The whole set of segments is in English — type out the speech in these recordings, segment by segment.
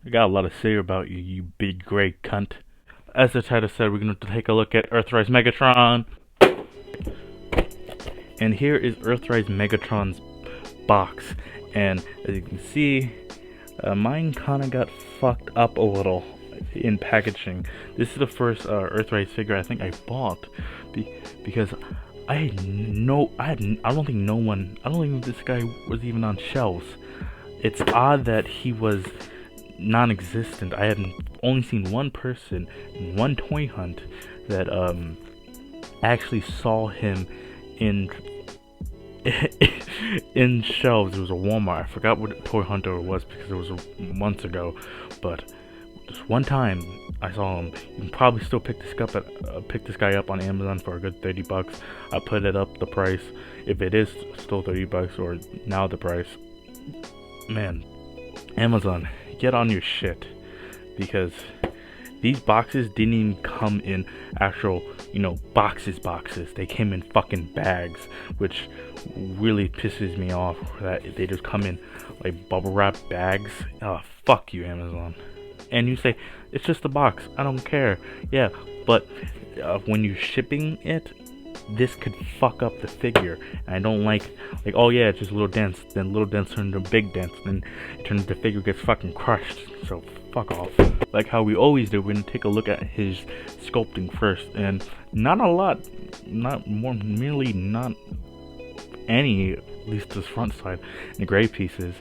I got a lot to say about you, you big gray cunt. As the title said, we're going to take a look at Earthrise Megatron. And here is Earthrise Megatron's box. And as you can see, mine kind of got fucked up a little in packaging. This is the first Earthrise figure I think I bought because I don't think this guy was even on shelves. It's odd that he was non-existent. I had only seen one person, one toy hunt, that actually saw him in in shelves. It was a Walmart. I forgot what toy hunter it was because it was months ago, but just one time I saw him. You can probably still pick this guy up on Amazon for a good $30. I put it up the price if it is still $30 or now the price. Man, Amazon, get on your shit, because these boxes didn't even come in actual, boxes. They came in fucking bags, which really pisses me off that they just come in like bubble wrap bags. Oh, fuck you, Amazon. And you say, it's just a box, I don't care. Yeah, but when you're shipping it, this could fuck up the figure. And I don't like, oh yeah, it's just little dents, then little dents turn into big dents, then it turns the figure gets fucking crushed. So fuck off. Like how we always do, we're gonna take a look at his sculpting first, and not a lot, not any, at least this front side, and the gray pieces.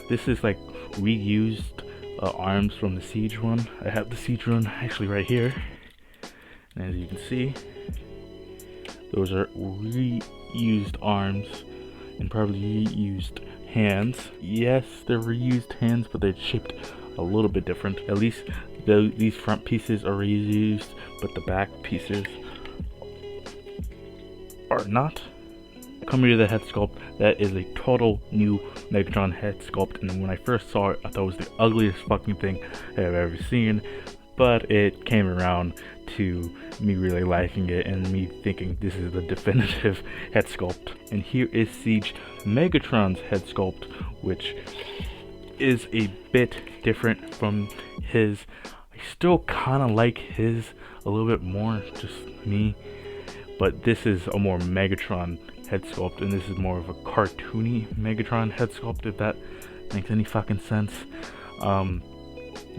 This is like reused arms from the Siege one. I have the Siege one actually right here, and as you can see, those are reused arms and probably reused hands. Yes, they're reused hands, but they're shaped a little bit different. At least these front pieces are reused, but the back pieces are not. Coming to the head sculpt, that is a total new Megatron head sculpt, and when I first saw it, I thought it was the ugliest fucking thing I've ever seen. But it came around to me really liking it and me thinking this is the definitive head sculpt. And here is Siege Megatron's head sculpt, which is a bit different from his. I still kind of like his a little bit more, just me. But this is a more Megatron head sculpt, and this is more of a cartoony Megatron head sculpt, if that makes any fucking sense.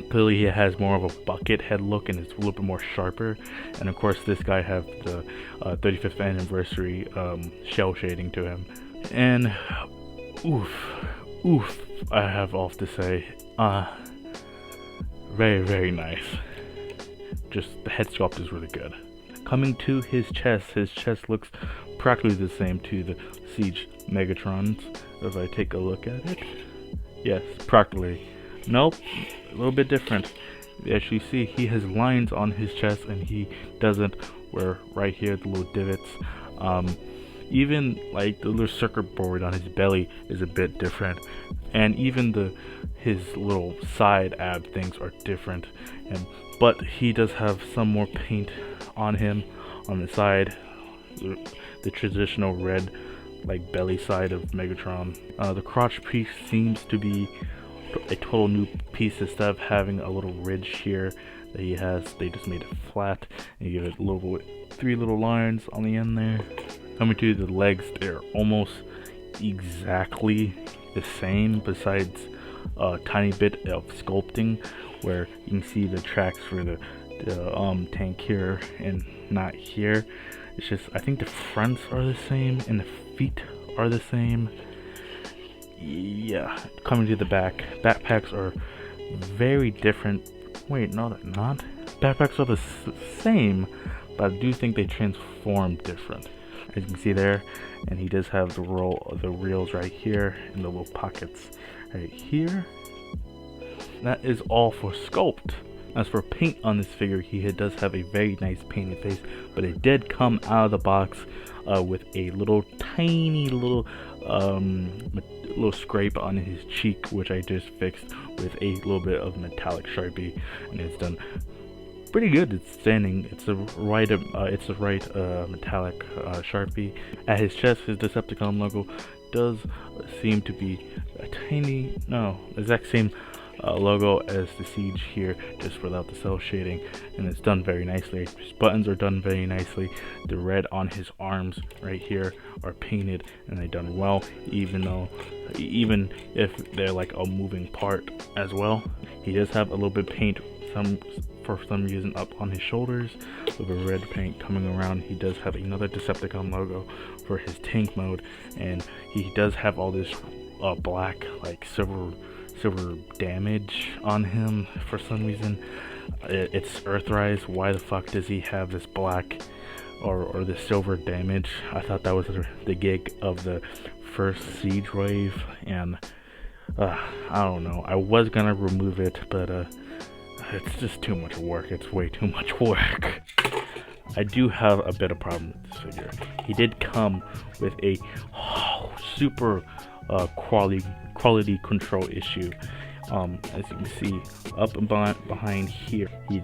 Clearly he has more of a bucket head look, and it's a little bit more sharper. And of course this guy have the 35th anniversary shell shading to him. And oof, I have all to say. Very, very nice. Just the head sculpt is really good. Coming to his chest looks practically the same to the Siege Megatron's. If I take a look at it, yes, practically. Nope, a little bit different. As you see, he has lines on his chest, and he doesn't, where right here the little divots. Even like the little circuit board on his belly is a bit different, and even his little side ab things are different. But he does have some more paint on him on the side, the traditional red like belly side of Megatron. The crotch piece seems to be a total new piece. Instead of having a little ridge here that he has, they just made it flat and you give it a little 3 little lines on the end there. Coming to the legs, they're almost exactly the same, besides a tiny bit of sculpting where you can see the tracks for the tank here and not here. It's just, I think the fronts are the same and the feet are the same. Yeah, coming to the back, backpacks are very different. Wait, no, they're not. Backpacks are the same, but I do think they transform different. As you can see there, and he does have the reels right here and the little pockets right here. That is all for sculpt. As for paint on this figure, he does have a very nice painted face, but it did come out of the box with a little tiny little scrape on his cheek, which I just fixed with a little bit of metallic Sharpie, and it's done pretty good. It's standing. It's the right metallic Sharpie. At his chest, his Decepticon logo does seem to be a tiny, no, exact same logo as the Siege here, just without the cell shading, and it's done very nicely. His buttons are done very nicely. The red on his arms right here are painted, and they're done well, even if they're like a moving part as well. He does have a little bit of paint for some reason up on his shoulders with a red paint coming around. He does have another Decepticon logo for his tank mode, and he does have all this black like silver damage on him for some reason. It's Earthrise. Why the fuck does he have this black or the silver damage? I thought that was the gig of the first Siege wave, and I don't know. I was gonna remove it, but it's just too much work. It's way too much work. I do have a bit of problem with this figure. He did come with a super quality control issue. As you can see, up and behind here, when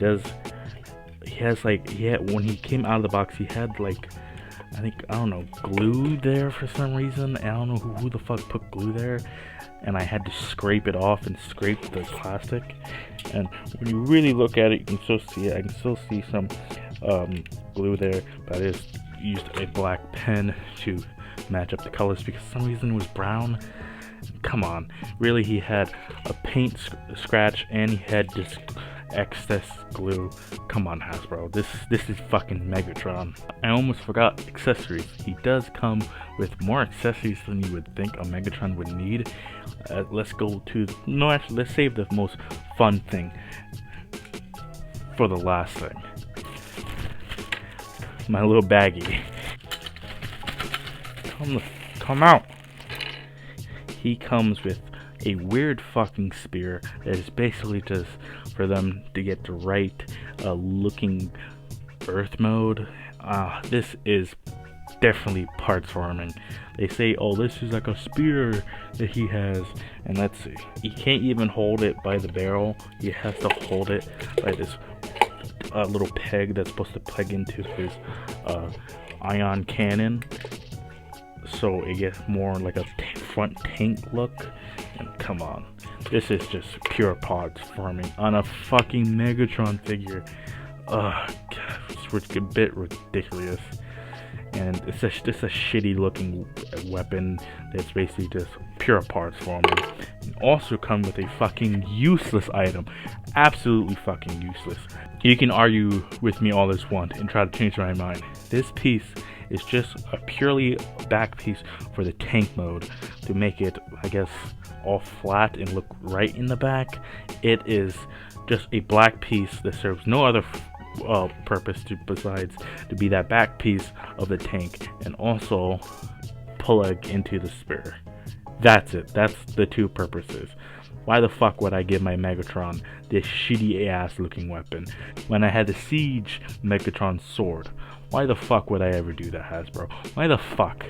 he came out of the box, he had like, I don't know, glue there for some reason. I don't know who the fuck put glue there, and I had to scrape it off and scrape the plastic. And when you really look at it, you can still see it. I can still see some glue there, but I just used a black pen to match up the colors because for some reason it was brown. Come on, really? He had a paint scratch and he had this excess glue. Come on, Hasbro, this is fucking Megatron. I almost forgot accessories. He does come with more accessories than you would think a Megatron would need. Let's save the most fun thing for the last thing. My little baggie. Come out. He comes with a weird fucking spear that is basically just for them to get the right looking Earth mode. This is definitely parts farming. They say, oh, this is like a spear that he has, and let's see. He can't even hold it by the barrel. He has to hold it by this little peg that's supposed to plug into his ion cannon, so it gets more like a front tank look. And come on, this is just pure parts farming on a fucking Megatron figure. God, it's a bit ridiculous, and it's just a shitty looking weapon that's basically just pure parts farming. And also come with a fucking useless item, absolutely fucking useless. You can argue with me all this want and try to change my mind. This piece is just a purely back piece for the tank mode to make it, I guess, all flat and look right in the back. It is just a black piece that serves no other purpose besides to be that back piece of the tank and also plug into the spear. That's it. That's the two purposes. Why the fuck would I give my Megatron this shitty ass looking weapon when I had the Siege Megatron sword? Why the fuck would I ever do that, Hasbro? Why the fuck?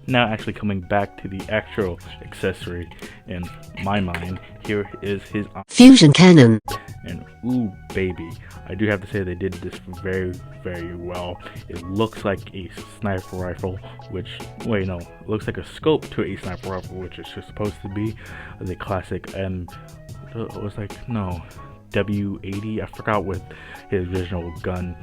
Now actually coming back to the actual accessory in my mind, here is his fusion cannon. And ooh baby, I do have to say they did this very, very well. It looks like a sniper rifle, which, wait no, it looks like a scope to a sniper rifle, which it's supposed to be the classic W80. I forgot what his original gun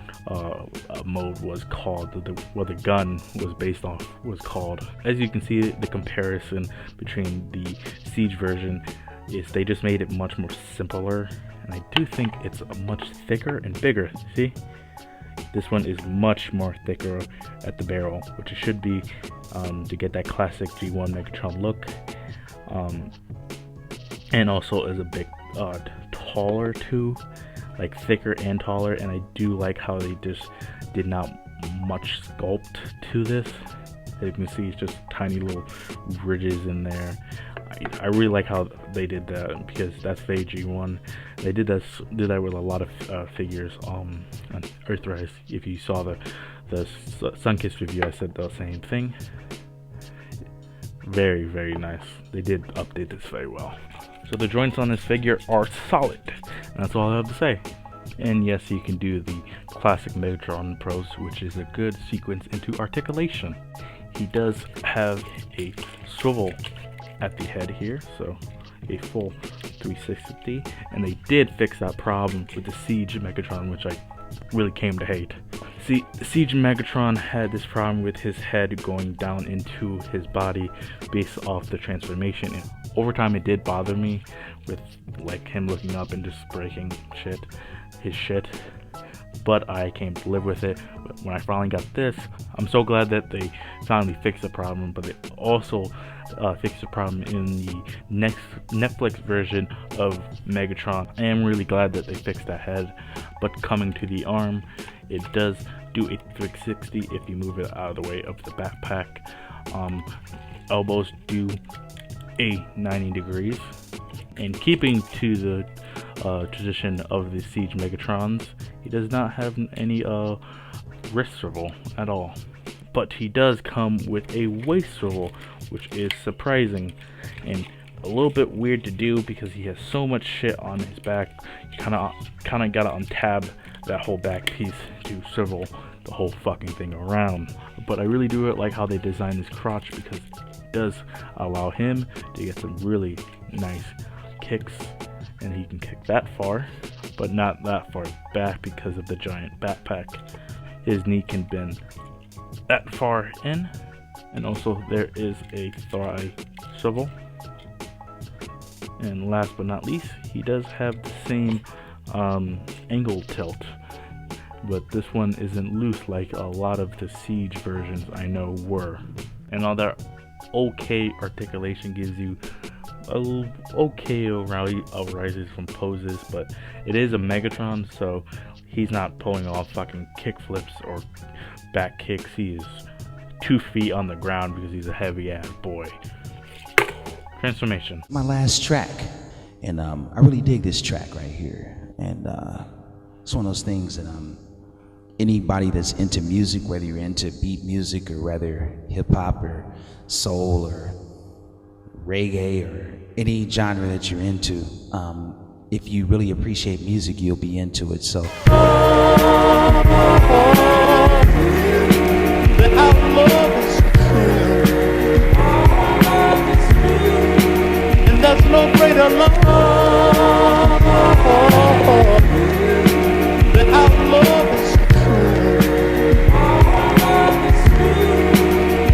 mode was called. What the gun was based off was called. As you can see, the comparison between the Siege version is they just made it much more simpler, and I do think it's much thicker and bigger. See, this one is much more thicker at the barrel, which it should be to get that classic G1 Megatron look, and also is a bit taller too, like thicker and taller. And I do like how they just did not much sculpt to this. As you can see, it's just tiny little ridges in there. I really like how they did that because that's the G1. They did that with a lot of figures on Earthrise. If you saw the Sunkist review, I said the same thing. Very, very nice. They did update this very well. So the joints on this figure are solid. And that's all I have to say. And yes, you can do the classic Megatron pose, which is a good sequence into articulation. He does have a swivel at the head here, so a full 360, and they did fix that problem with the Siege Megatron, which I really came to hate. See, Siege Megatron had this problem with his head going down into his body based off the transformation, and over time it did bother me with like him looking up and just breaking his shit. But I came to live with it. But when I finally got this, I'm so glad that they finally fixed the problem, but they also fixed the problem in the next Netflix version of Megatron. I am really glad that they fixed that head. But coming to the arm, it does do a 360 if you move it out of the way of the backpack. Elbows do a 90 degrees. And keeping to the tradition of the Siege Megatrons, he does not have any wrist swivel at all. But he does come with a waist swivel, which is surprising and a little bit weird to do because he has so much shit on his back. You kind of gotta untab that whole back piece to swivel the whole fucking thing around. But I really do like how they designed his crotch, because it does allow him to get some really nice kicks, and he can kick that far, but not that far back because of the giant backpack. His knee can bend that far in, and also there is a thigh swivel. And last but not least, he does have the same angle tilt, but this one isn't loose like a lot of the Siege versions I know were. And all that okay articulation gives you okay rises from poses, but it is a Megatron, so he's not pulling off fucking kick flips or back kicks. He is 2 feet on the ground because he's a heavy ass boy. Transformation. My last track, and I really dig this track right here, and it's one of those things that anybody that's into music, whether you're into beat music or whether hip hop or soul or reggae or any genre that you're into, if you really appreciate music, you'll be into it. So there's no greater love that our love is true,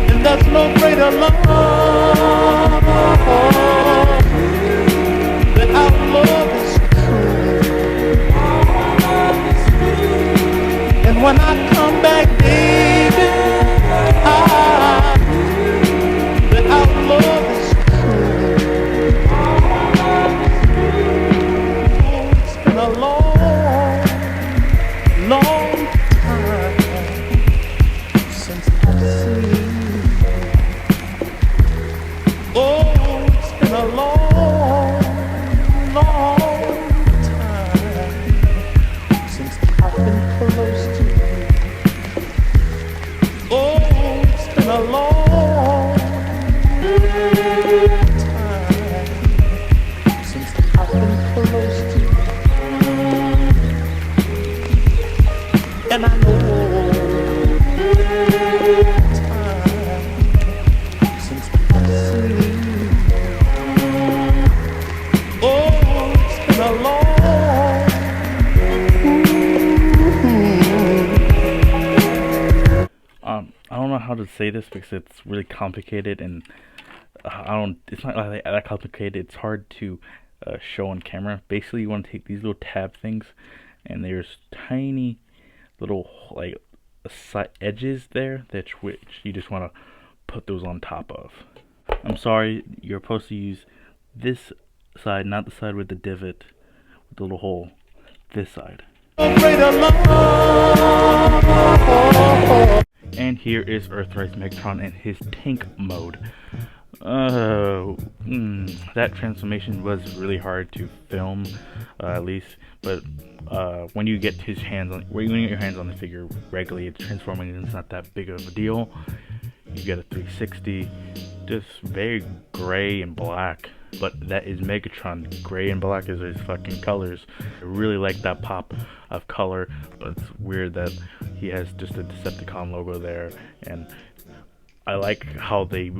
and there's no greater love that our love is true. And when I come back, baby, that our love is a long, long time since I've seen you. Oh, it's been a long, long time since I've been close to you. Oh, it's been a long time since I've been close to you. And I know time since I've seen you. Oh, it's been a long, I don't know how to say this because it's really complicated, and it's not like that complicated. It's hard to show on camera. Basically, you want to take these little tab things, and there's tiny little like side edges there which you just want to put those on top of. I'm sorry, you're supposed to use this side, not the side with the divot with the little hole. This side. And here is Earthrise Megatron in his tank mode. That transformation was really hard to film, at least. But when you get your hands on the figure regularly, it's transforming, and it's not that big of a deal. You get a 360, just very gray and black. But that is Megatron. Gray and black is his fucking colors. I really like that pop of color, but it's weird that he has just a Decepticon logo there, and I like how they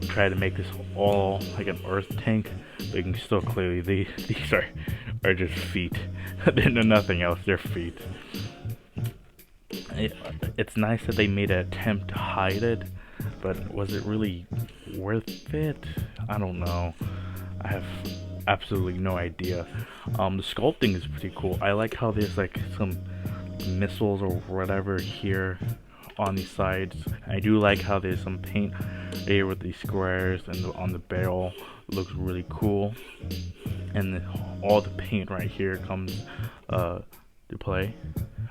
try to make this all like an Earth tank, but you can still clearly these are just feet. They're nothing else. They're feet. It's nice that they made an attempt to hide it, but was it really worth it? I don't know. I have absolutely no idea. The sculpting is pretty cool. I like how there's like some missiles or whatever here on these sides. I do like how there's some paint here with these squares, and on the barrel it looks really cool. And all the paint right here comes to play.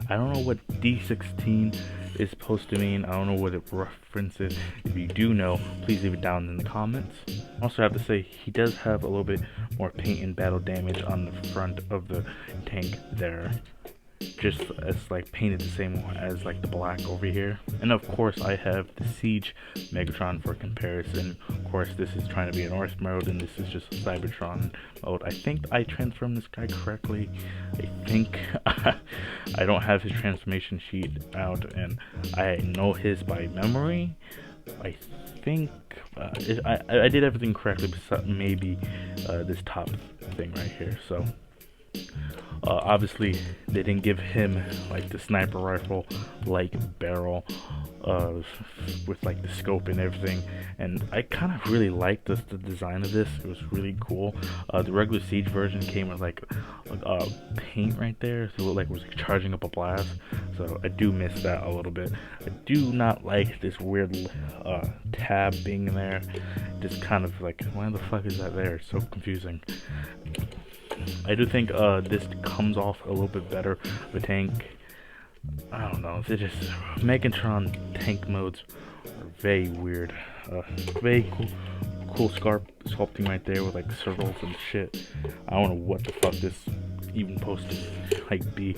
I don't know what D16 is supposed to mean. I don't know what it references. If you do know, please leave it down in the comments. Also, I have to say, he does have a little bit more paint and battle damage on the front of the tank there. Just as like painted the same as like the black over here. And of course I have the Siege Megatron for comparison. Of course this is trying to be an Earth mode, and this is just a Cybertron mode. I think I transformed this guy correctly. I think I don't have his transformation sheet out, and I know his by memory. I think I did everything correctly, besides maybe this top thing right here. So obviously they didn't give him like the sniper rifle like barrel with like the scope and everything, and I kind of really liked the design of this. It was really cool. The regular Siege version came with like paint right there, so it looked like it was like charging up a blast, so I do miss that a little bit. I do not like this weird tab being in there. Just kind of like, why the fuck is that there? It's so confusing. I do think this comes off a little bit better of a tank. I don't know, they're just Megatron tank modes are very weird. Very cool sculpting right there with like circles and shit. I don't know what the fuck this even supposed to like be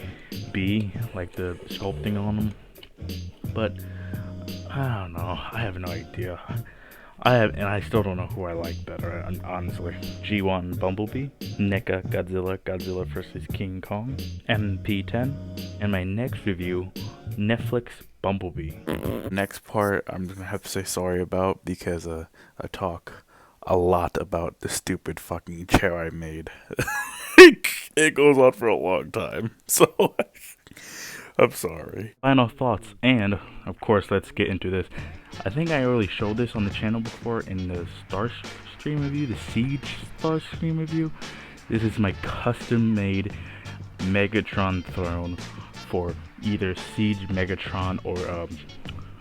like the sculpting on them, but I don't know. I have no idea. And I still don't know who I like better, honestly. G1 Bumblebee, NECA Godzilla vs. King Kong, MP10, and my next review, Netflix Bumblebee. Next part, I'm gonna have to say sorry about, because I talk a lot about the stupid fucking chair I made. It goes on for a long time, so I'm sorry. Final thoughts, and of course, let's get into this. I think I already showed this on the channel before in the Starscream review, the Siege Starscream review. This is my custom-made Megatron throne for either Siege Megatron or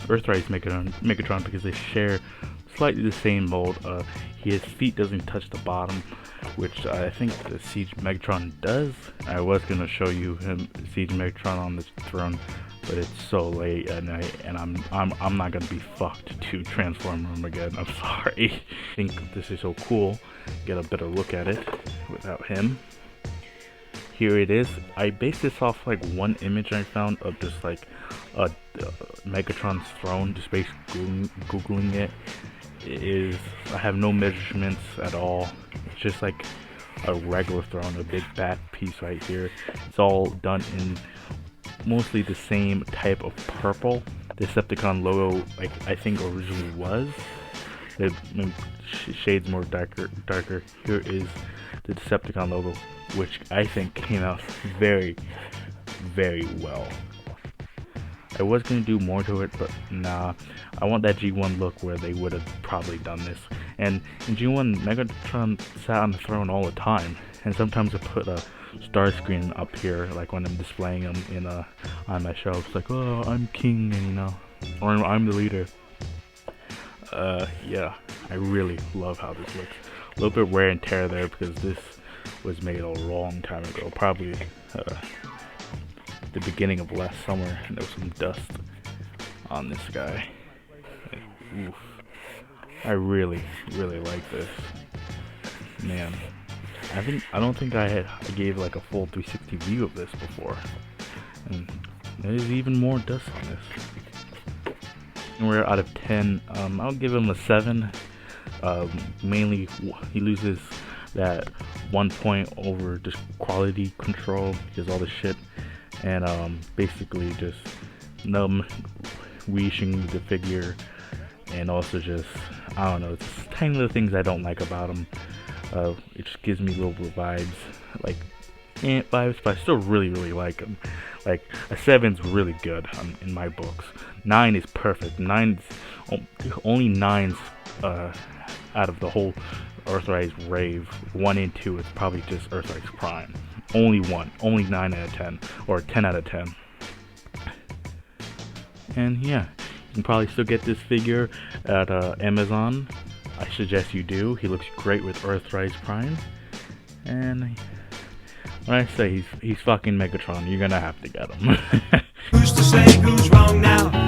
Earthrise Megatron, because they share slightly the same mold. His feet doesn't touch the bottom, which I think the Siege Megatron does. I was gonna show you him, Siege Megatron, on this throne, but it's so late at night, and I'm not gonna be fucked to transform him again. I'm sorry. I think this is so cool. Get a better look at it without him. Here it is. I based this off like one image I found of just like a Megatron's throne. Just basically googling it. I have no measurements at all. It's just like a regular throne, a big back piece right here. It's all done in mostly the same type of purple. The Decepticon logo, like I think originally was. It shades more darker. Here is the Decepticon logo, which I think came out very, very well. I was going to do more to it, but nah. I want that G1 look where they would have probably done this. And in G1, Megatron sat on the throne all the time. And sometimes I put a Starscream up here, like when I'm displaying them in on my show. It's like, oh, I'm king, and you know, or I'm the leader. Yeah, I really love how this looks. A little bit wear and tear there because this was made a long time ago, probably the beginning of last summer, and there was some dust on this guy. Oof. I really like this. Man, I don't think I gave like a full 360 view of this before, and there's even more dust on this. We're out of 10. I'll give him a 7. Mainly, he loses that 1 point over just quality control because all the shit, and basically just reishing the figure and also just, I don't know, it's tiny little things I don't like about him. It just gives me little vibes, like vibes, but I still really like him. Like a 7's really good in my books. 9 is perfect. 9's only 9's out of the whole Earthrise rave. 1 and 2 is probably just Earthrise Prime. Only 9 out of 10, or 10 out of 10. And yeah, you can probably still get this figure at Amazon. I suggest you do. He looks great with Earthrise Prime. And when I say he's fucking Megatron, you're gonna have to get him. Who's to say who's wrong now?